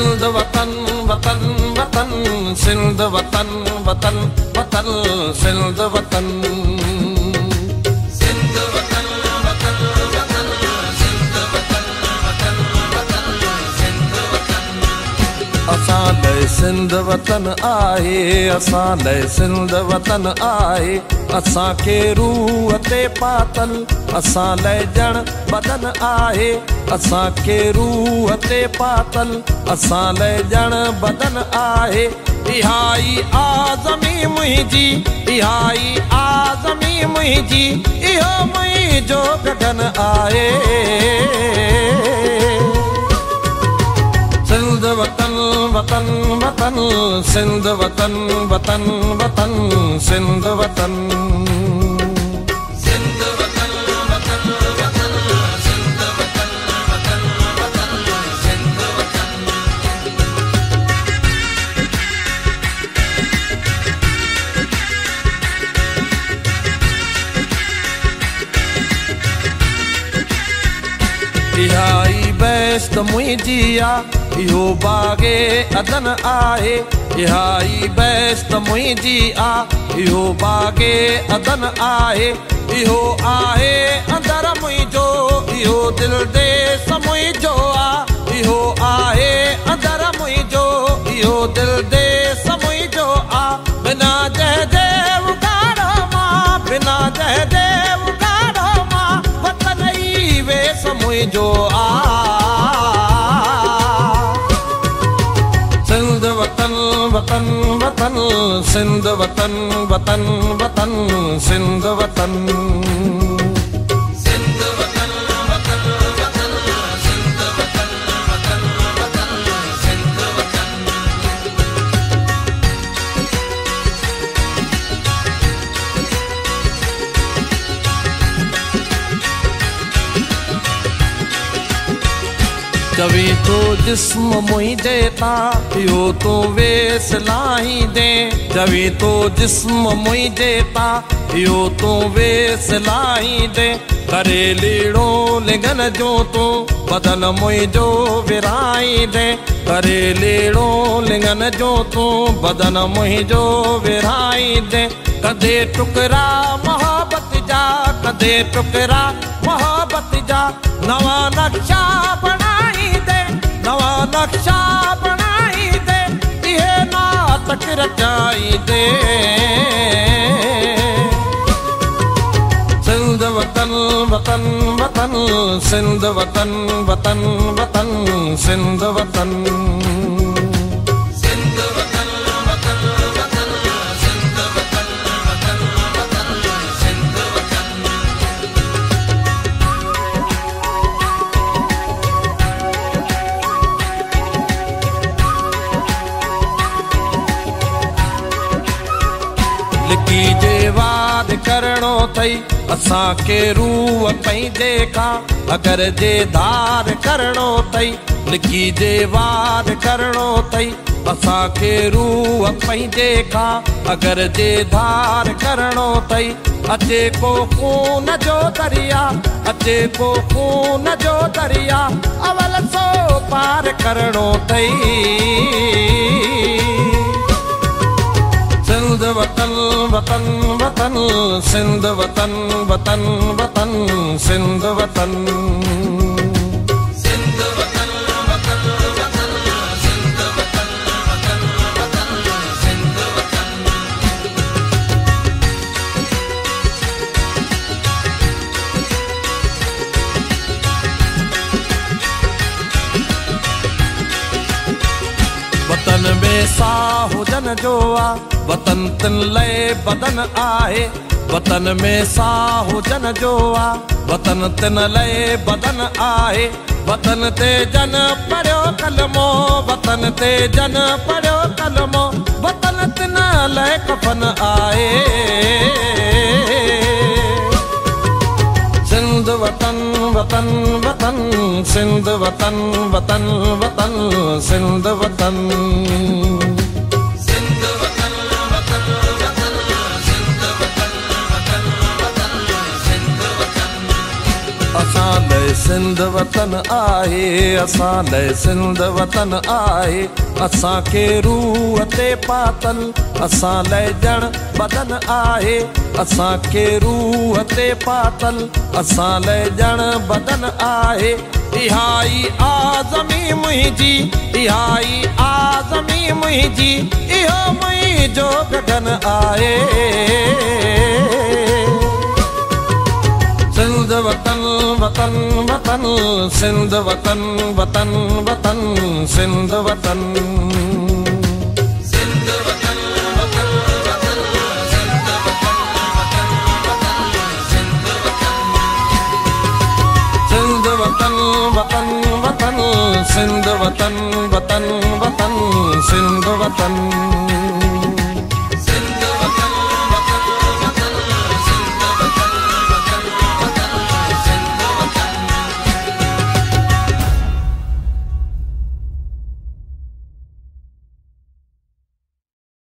सिंध वतन वतन वतन सिंध वतन वतन वतन सिंध वतन सिंध वतन वतन वतन सिंध वतन वतन वतन सिंध वतन असां लाइ सिंध वतन आहे असां लाइ सिंध वतन आहे असां खे रूह ते पातल असां लाइ ॼण बदन आहे असां खे रूह ते पातल असां लाइ ॼण बदन आहे इहा ई आज़मी मुंहिंजी इहा ई आज़मी मुंहिंजी इहो मुंहिंजो गगन आहे सिंध वतन वतन वतन सिंध वतन वतन वतन सिंध वतन सिंध वतन वतन वतन सिंध वतन वतन वतन सिंध वतन इहा ई बेस्ट मुंहिंजी आ इहो बागे अदन आहे इहा ई बेस्ट मुंहिंजी आ इहो बागे अदन आहे इहो आहे अंदर मुंहिंजो इहो दिल देस मुंहिंजो आ इहो आहे अंदर मुंहिंजो इहो दिल देस मुंहिंजो आ बिना जयदेव गाड़ो मां बिना जयदेव गाड़ो मां वतन ई वेस मुंहिंजो आ वतन वतन वतन सिंध वतन वतन वतन सिंध वतन सिंध वतन वतन वतन सिंध वतन वतन वतन सिंध वतन जवी तो जिस्म मुंहिंजे ता इहो तूं वेस लाही दे जवी तो जिस्म मुंहिंजे ता इहो तूं वेस लाही दे करे लीड़ो लिंगन जो तूं बदन मुंहिंजो विराई दे करे लीड़ो लिंगन जो तूं बदन मुंहिंजो विराई दे कदे टुकरा मोहब्बत जा कदे टुकरा मोहब्बत जा नवा नक्शा बनाई दे नवा नक्शा बनाई दे इहे नाटक रचाई दे सिंध वतन वतन वतन सिंध वतन वतन वतन सिंध वतन सिंध वतन वतन वतन सिंध वतन वतन वतन सिंध वतन लिखी जे वाद करणो थई असां खे रूह पंहिंजे खां अगर जे धार करणो थई लिखी जे वाद करणो थई असां खे रूह पंहिंजे खां अगर जे धार करणो थई अचे को खून जो दरिया अचे को खून जो दरिया अवल सो पार करणो थई सिंध वतन वतन वतन सिंध वतन वतन वतन सिंध वतन सिंध वतन वतन वतन सिंध वतन वतन वतन सिंध वतन वतन में साह हुजन जो आ वतन तिन लय बदन आहे वतन में साह हुजन जो आ वतन तिन लय बदन आहे वतन ते जन पढ़ियो कलमो वतन ते जन पढ़ियो कलमो वतन तिन लय कफन आहे सिंध वतन वतन वतन सिंध वतन वतन वतन सिंध वतन सिंध वतन वतन वतन सिंध वतन वतन वतन सिंध वतन असां लाइ सिंध वतन आहे, असां लाइ सिंध वतन आहे। असां खे रूह ते पातल, असां लाइ ॼण बदन आहे। असां खे रूह ते पातल, असां लाइ ॼण बदन आहे। इहा ई आज़मी मुंहिंजी, इहा ई आज़मी मुंहिंजी, इहो मुंहिंजो गगन आहे। सिंध वतन वतन वतन, सिंध वतन वतन वतन, सिंध वतन। सिंध वतन वतन वतन, सिंध वतन वतन वतन, सिंध वतन वतन वतन, सिंध वतन।